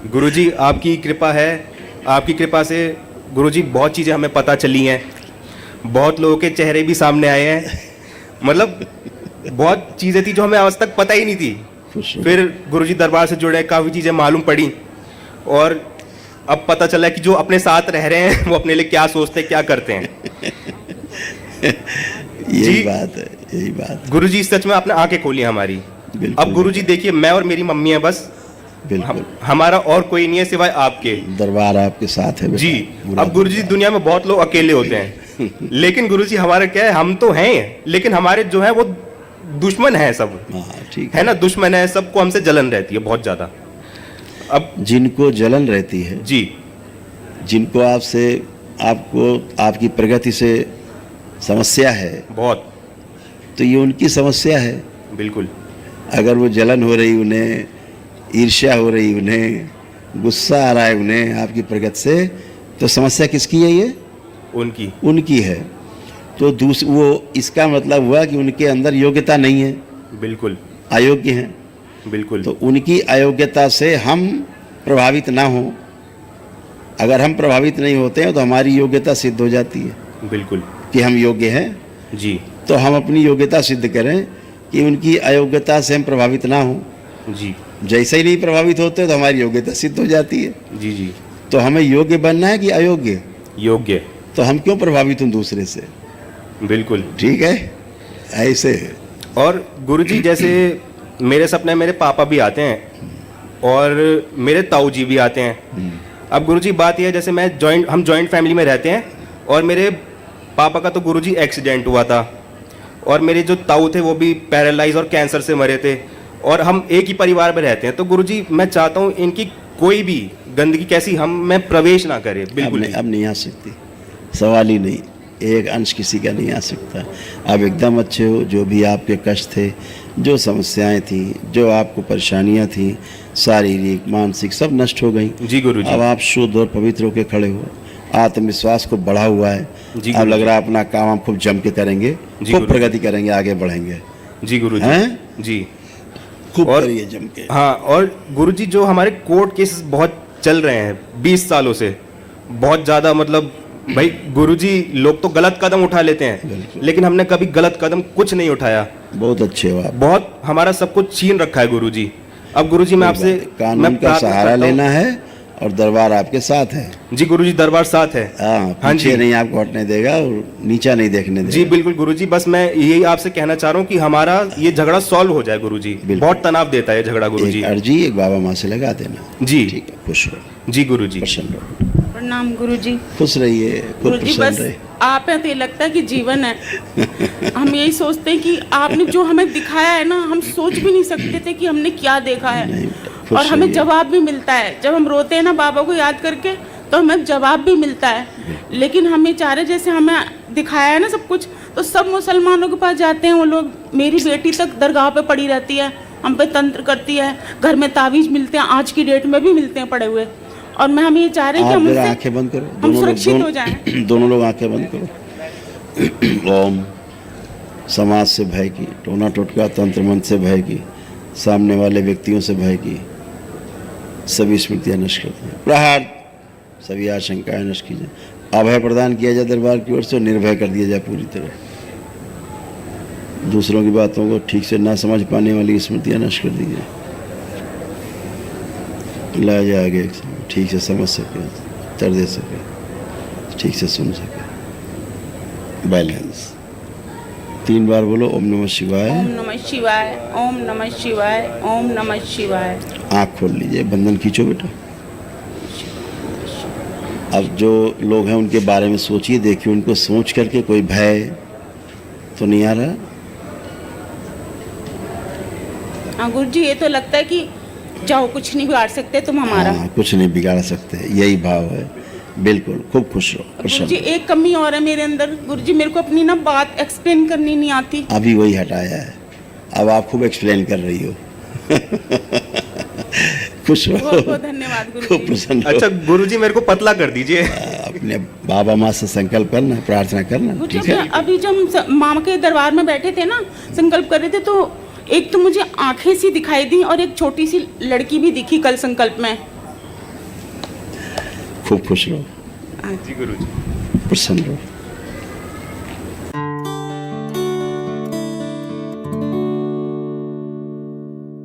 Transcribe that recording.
गुरुजी आपकी कृपा है, आपकी कृपा से गुरुजी बहुत चीज़ें हमें पता चली हैं, बहुत लोगों के चेहरे भी सामने आए हैं, मतलब बहुत चीज़ें थी जो हमें आज तक पता ही नहीं थी। फिर गुरुजी दरबार से जुड़े, काफ़ी चीज़ें मालूम पड़ी और अब पता चला कि जो अपने साथ रह रहे हैं वो अपने लिए क्या सोचते हैं, क्या करते हैं। यही बात है, यही बात। गुरुजी सच में आपने आंखें खोली हमारी। अब गुरुजी देखिए, मैं और मेरी मम्मी है बस, बिल्कुल हमारा और कोई नहीं है सिवाय आपके। दरबार आपके साथ है जी। अब गुरुजी दुनिया में बहुत लोग अकेले होते हैं लेकिन गुरुजी हमारा क्या है, हम तो हैं लेकिन हमारे जो है वो दुश्मन है सब। ठीक है ना, दुश्मन है, सबको हमसे जलन रहती है बहुत ज्यादा। अब जिनको जलन रहती है जी, जिनको आपसे, आपको आपकी प्रगति से समस्या है बहुत, तो ये उनकी समस्या है। बिल्कुल। अगर वो जलन हो रही उन्हें, ईर्ष्या हो रही उन्हें, गुस्सा आ रहा है उन्हें आपकी प्रगति से, तो समस्या किसकी है? ये उनकी है। तो वो इसका मतलब हुआ कि उनके अंदर योग्यता नहीं है, बिल्कुल अयोग्य हैं, बिल्कुल। तो उनकी अयोग्यता से हम प्रभावित ना हो। अगर हम प्रभावित नहीं होते हैं तो हमारी योग्यता सिद्ध हो जाती है, बिल्कुल, कि हम योग्य हैं। जी। तो हम अपनी योग्यता सिद्ध करें कि उनकी अयोग्यता से हम प्रभावित ना हो। जी। जैसे ही नहीं प्रभावित होते तो हमारी योग्यता सिद्ध हो जाती है। जी जी। तो हमें योग्य बनना है कि अयोग्य? योग्य। तो हम क्यों प्रभावित हों दूसरे से? बिल्कुल ठीक है, ऐसे। और गुरुजी जैसे मेरे सपने मेरे पापा भी आते हैं और मेरे ताऊ जी भी आते हैं। अब गुरुजी बात यह है, जैसे हम जॉइंट फैमिली में रहते हैं और मेरे पापा का तो गुरुजी एक्सीडेंट हुआ था और मेरे जो ताऊ थे वो भी पैरालाइज और कैंसर से मरे थे और हम एक ही परिवार में रहते हैं। तो गुरुजी मैं चाहता हूँ इनकी कोई भी गंदगी कैसी में प्रवेश ना करे। बिल्कुल अब नहीं आ सकती, सवाल ही नहीं, एक अंश किसी का नहीं आ सकता। आप एकदम अच्छे हो। जो भी आपके कष्ट थे, जो समस्याएं थी, जो आपको परेशानियां थी, शारीरिक मानसिक सब नष्ट हो गई। जी गुरुजी। अब आप शुद्ध और पवित्र होकर खड़े हो, आत्मविश्वास को बढ़ा हुआ है। अब लग रहा है अपना काम हम खूब जम के करेंगे, खूब प्रगति करेंगे, आगे बढ़ेंगे। जी गुरुजी। हैं जी, खूब करिए जम के। हाँ, और गुरुजी जो हमारे कोर्ट केस बहुत चल रहे हैं 20 सालों से, बहुत ज़्यादा, मतलब भाई गुरुजी लोग तो गलत कदम उठा लेते हैं लेकिन हमने कभी गलत कदम कुछ नहीं उठाया। बहुत अच्छे हो आप। बहुत हमारा सब कुछ छीन रखा है गुरुजी। अब गुरुजी मैं आपसे कानून का सहारा लेना है और दरबार आपके साथ है। जी गुरुजी, दरबार साथ है। हाँ जी, नहीं आपको हटने देगा और नीचा नहीं देखने देगा। जी बिल्कुल गुरुजी, बस मैं यही आपसे कहना चाह रहा हूँ कि हमारा ये झगड़ा सॉल्व हो जाए गुरुजी। बहुत तनाव देता है झगड़ा गुरुजी। एक अर्जी एक बाबा माँ से लगा देना। जी ठीक है, खुश रहो। जी गुरुजी। प्रसन्न रहो। प्रणाम गुरुजी। खुश रहिए, खुद प्रसन्न रहिए। आप हैं तो ये लगता है कि जीवन है। हम यही सोचते हैं कि आपने जो हमें दिखाया है ना, हम सोच भी नहीं सकते थे कि हमने क्या देखा है। और हमें जवाब भी मिलता है जब हम रोते हैं ना बाबा को याद करके, तो हमें जवाब भी मिलता है। लेकिन हम ये चाह रहे, जैसे हमें दिखाया है ना सब कुछ, तो सब मुसलमानों के पास जाते हैं वो लोग। मेरी बेटी तक दरगाह पे पड़ी रहती है, हम पे तंत्र करती है, घर में तावीज मिलते हैं, आज की डेट में भी मिलते हैं पड़े हुए। और हम ये चाह रहे हैं कि हम आंखें बंद करो, हम सुरक्षित हो जाएं। दोनों लोग आंखें बंद करो। ओम। समाज से भय की, टोना टोटका तंत्र मंत्र से भय की, सामने वाले व्यक्तियों से भय की सभी स्मृतियां नष्ट करती हैं। प्रहार सभी आशंकाएं नष्ट की जाए। अभय प्रदान किया जाए दरबार की ओर से, निर्भय कर दिया जाए पूरी तरह। दूसरों की बातों को ठीक से ना समझ पाने वाली स्मृतियां नष्ट कर दी जाए। लाया जाए आगे ठीक से समझ सके, उत्तर दे सके, ठीक से सुन सके। बैलेंस 3 बार बोलो। ओम नमः शिवाय, ओम नमः शिवाय, ओम नमः शिवाय, ओम नमः शिवाय। आँख खोल लीजिए, बंधन खींचो बेटा। अब जो लोग हैं उनके बारे में सोचिए, देखिए उनको सोच करके कोई भय तो नहीं आ रहा? हाँ गुरुजी, ये तो लगता है कि जाओ, कुछ नहीं बिगाड़ सकते तुम हमारा। कुछ नहीं बिगाड़ सकते, यही भाव है। बिल्कुल, खूब खुश रहो, प्रसन्न। गुरुजी एक कमी और है मेरे अंदर। गुरुजी मेरे को अपनी ना बात एक्सप्लेन करनी नहीं आती। अभी वही हटाया है, अब आप खूब एक्सप्लेन कर रही हो। खुश रहो। बहुत बहुत धन्यवाद गुरुजी। खूब प्रसन्न रहो। अच्छा गुरुजी, मेरे को पतला कर दीजिए। अपने बाबा माँ से संकल्प करना, प्रार्थना करना। ठीक है। अभी जब हम मामा के दरबार में बैठे थे ना, संकल्प कर रहे थे, तो एक तो मुझे आंखें सी दिखाई दी और एक छोटी सी लड़की भी दिखी कल संकल्प में। खूब खुश रहो, जी गुरु जी। प्रसन्न रहो।